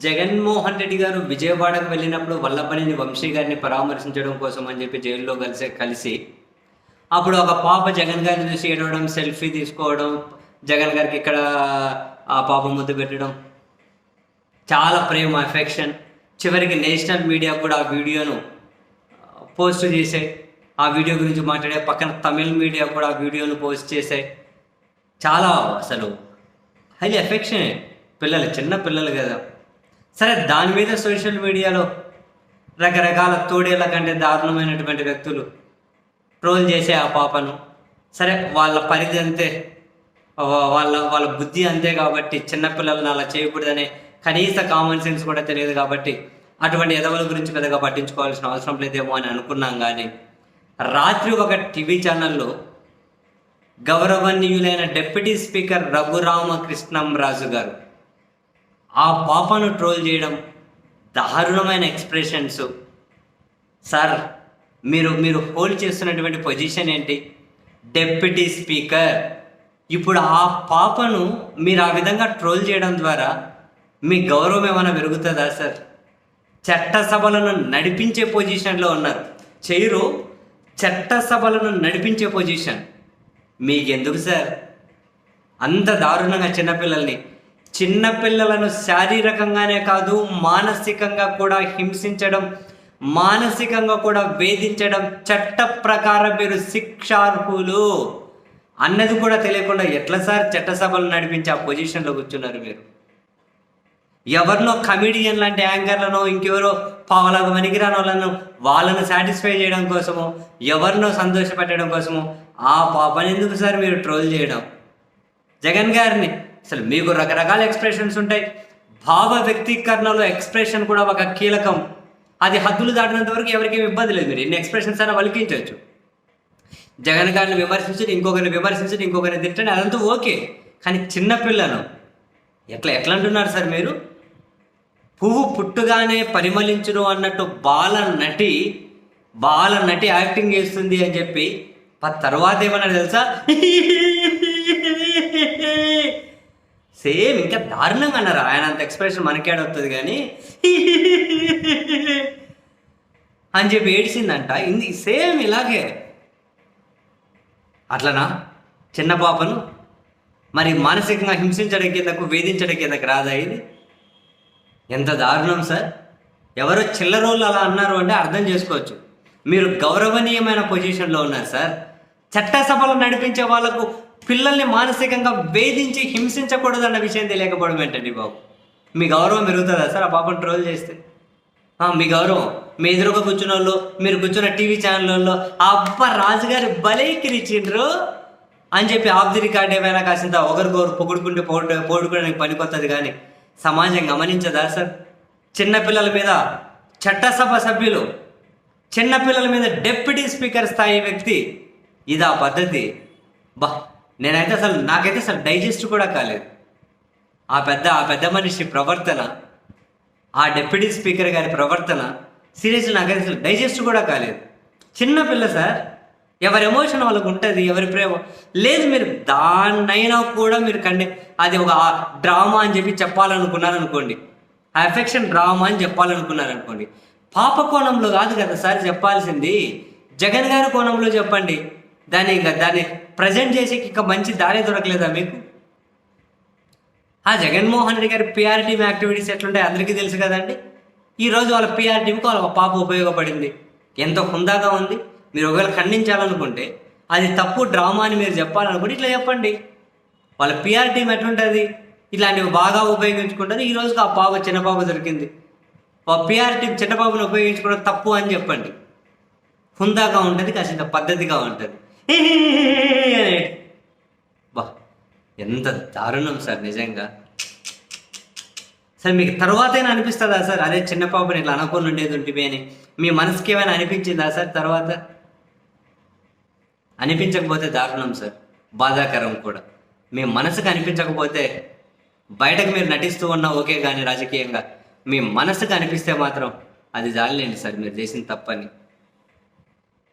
జగన్మోహన్ రెడ్డి గారు విజయవాడకు వెళ్ళినప్పుడు వల్లభనేని వంశీ గారిని పరామర్శించడం కోసం అని చెప్పి జైల్లో కలిసి అప్పుడు ఒక పాప జగన్ గారిని చూసి ఏడవడం, సెల్ఫీ తీసుకోవడం, జగన్ గారికి ఇక్కడ ఆ పాప ముద్దు పెట్టడం, చాలా ప్రేమ, అఫెక్షన్. చివరికి నేషనల్ మీడియా కూడా ఆ వీడియోను పోస్ట్ చేసే, ఆ వీడియో గురించి మాట్లాడే, పక్కన తమిళ మీడియా కూడా ఆ వీడియోను పోస్ట్ చేసే. చాలా అసలు హైలీ అఫెక్షన్. పిల్లలు, చిన్న పిల్లలు కదా. సరే, దాని మీద సోషల్ మీడియాలో రకరకాల తోడేళ్ల కంటే దారుణమైనటువంటి వ్యక్తులు ట్రోల్ చేసే ఆ పాపను. సరే, వాళ్ళ పరిధి అంతే, వాళ్ళ బుద్ధి అంతే కాబట్టి చిన్నపిల్లలను అలా చేయకూడదనే కనీస కామన్ సెన్స్ కూడా తెలియదు కాబట్టి అటువంటి ఎదవల గురించి పెద్దగా పట్టించుకోవాల్సిన అవసరం లేదేమో అని అనుకున్నాం. కానీ రాత్రి ఒక టీవీ ఛానల్లో గౌరవనీయులైన డిప్యూటీ స్పీకర్ రఘురామకృష్ణంరాజు గారు ఆ పాపను ట్రోల్ చేయడం, దారుణమైన ఎక్స్ప్రెషన్స్. సార్, మీరు హోల్డ్ చేస్తున్నటువంటి పొజిషన్ ఏంటి? Deputy speaker. ఇప్పుడు ఆ పాపను మీరు ఆ విధంగా ట్రోల్ చేయడం ద్వారా మీ గౌరవం ఏమైనా పెరుగుతుందా సార్? చట్టసభలను నడిపించే పొజిషన్లో ఉన్నారు. చేయరు, చట్టసభలను నడిపించే పొజిషన్ మీకెందుకు సార్? అంత దారుణంగా చిన్నపిల్లలను శారీరకంగానే కాదు, మానసికంగా కూడా హింసించడం, మానసికంగా కూడా వేధించడం చట్ట ప్రకారం మీరు శిక్షార్హులు అన్నది కూడా తెలియకుండా ఎట్లా సార్ చట్టసభలు నడిపించి ఆ పొజిషన్లో కూర్చున్నారు మీరు? ఎవరినో కమిడియన్ లాంటి యాంకర్లను, ఇంకెవరో పావలాగా వనికిరాని వాళ్ళను సాటిస్ఫై చేయడం కోసము, ఎవరినో సంతోషపెట్టడం కోసము ఆ పాపని ఎందుకు సార్ మీరు ట్రోల్ చేయడం? జగన్ గారిని అసలు మీకు రకరకాల ఎక్స్ప్రెషన్స్ ఉంటాయి. భావ వ్యక్తీకరణలో ఎక్స్ప్రెషన్ కూడా ఒక కీలకం. అది హద్దులు దాటినంత వరకు ఎవరికేమి ఇబ్బంది లేదు. మీరు ఎన్ని ఎక్స్ప్రెషన్స్ అయినా వలికించవచ్చు. జగన్ గారిని విమర్శించండి, ఇంకొకరిని తిట్టండి, అదంతా ఓకే. కానీ చిన్నపిల్లను ఎట్లా అంటున్నారు సార్ మీరు? పువ్వు పుట్టుగానే పరిమళించును అన్నట్టు బాల నటి యాక్టింగ్ చేస్తుంది అని చెప్పి తర్వాత ఏమన్నా తెలుసా? సేమ్ ఇంకా దారుణంగా అన్నారు. ఆయన అంత ఎక్స్ప్రెషన్ మనకేడవుతుంది కానీ అని చెప్పి ఏడిసిందంట. సేమ్ ఇలాగే. అట్లనా చిన్న పాపను మరి మానసికంగా హింసించడం కిందకు, వేధించడం కిందకు రాదా ఇది? ఎంత దారుణం సార్! ఎవరో చిల్లరోళ్ళు అలా అన్నారు అంటే అర్థం చేసుకోవచ్చు. మీరు గౌరవనీయమైన పొజిషన్లో ఉన్నారు సార్. చట్టసభలు నడిపించే వాళ్ళకు పిల్లల్ని మానసికంగా వేధించి హింసించకూడదు అన్న విషయం తెలియకపోవడం ఏంటండి బాబు? మీ గౌరవం పెరుగుతుందా సార్ ఆ పాపను ట్రోల్ చేస్తే? మీ గౌరవం, మీ ఎదురుగా కూర్చున్న వాళ్ళు, మీరు కూర్చున్న టీవీ ఛానల్లో రాజుగారి బలేకిరిచిండ్రు అని చెప్పి ఆఫ్ ది రికార్డ్ ఏమైనా కాసింత ఒకరికొకరు పొగుడుకుంటే పోడుకోవడానికి పనికొస్తుంది. కానీ సమాజం గమనించదా సార్? చిన్నపిల్లల మీద చట్టసభ సభ్యులు, చిన్నపిల్లల మీద డిప్యూటీ స్పీకర్ స్థాయి వ్యక్తి, ఇదా పద్ధతి? నాకైతే అసలు డైజెస్ట్ కూడా కాలేదు ఆ పెద్ద మనిషి ప్రవర్తన, ఆ డిప్యూటీ స్పీకర్ గారి ప్రవర్తన. సీరియస్లీ నాకైతే అసలు డైజెస్ట్ కూడా కాలేదు. చిన్నపిల్ల సార్, ఎవరి ఎమోషన్ వాళ్ళకు ఉంటుంది, ఎవరి ప్రేమ లేదు. మీరు దాన్నైనా కూడా మీరు అది ఒక డ్రామా అని చెప్పి చెప్పాలనుకున్నారనుకోండి, ఆ ఎఫెక్షన్ డ్రామా అని చెప్పాలనుకున్నారనుకోండి, పాప కోణంలో కాదు కదా సార్ చెప్పాల్సింది, జగన్ గారి కోణంలో చెప్పండి. దాన్ని ప్రజెంట్ చేసి ఇక మంచి దారి దొరకలేదా మీకు? ఆ జగన్మోహన్ రెడ్డి గారి పిఆర్ టీమ్ యాక్టివిటీస్ ఎట్లుంటాయి అందరికీ తెలుసు కదండి. ఈరోజు వాళ్ళ పిఆర్ టీంకి వాళ్ళ పాప ఉపయోగపడింది, ఎంతో హుందాగా ఉంది. మీరు ఒకవేళ ఖండించాలనుకుంటే, అది తప్పు డ్రామా అని మీరు చెప్పాలనుకుంటే ఇట్లా చెప్పండి. వాళ్ళ పిఆర్ టీం ఎట్లుంటుంది, ఇలాంటివి బాగా ఉపయోగించుకుంటారు. ఈ రోజుకి ఆ పాప, చిన్న పాప దొరికింది. పిఆర్ టీం చిన్న పాపను ఉపయోగించుకోవడం తప్పు అని చెప్పండి. హుందాగా ఉంటుంది, కాసింత పద్ధతిగా ఉంటుంది. ఎంత దారుణం సార్ నిజంగా. సార్ మీకు తర్వాతైనా అనిపిస్తుందా సార్, అదే చిన్న పాపని ఇట్లా అనుకుని ఉండేది ఉంటివి అని? మీ మనసుకి ఏమైనా అనిపించిందా సార్ తర్వాత? అనిపించకపోతే దారుణం సార్, బాధాకరం కూడా. మీ మనసుకు అనిపించకపోతే, బయటకు మీరు నటిస్తూ ఉన్నా ఓకే, కానీ రాజకీయంగా మీ మనసుకు అనిపిస్తే మాత్రం అది జాలేండి సార్ మీరు చేసిన తప్పని.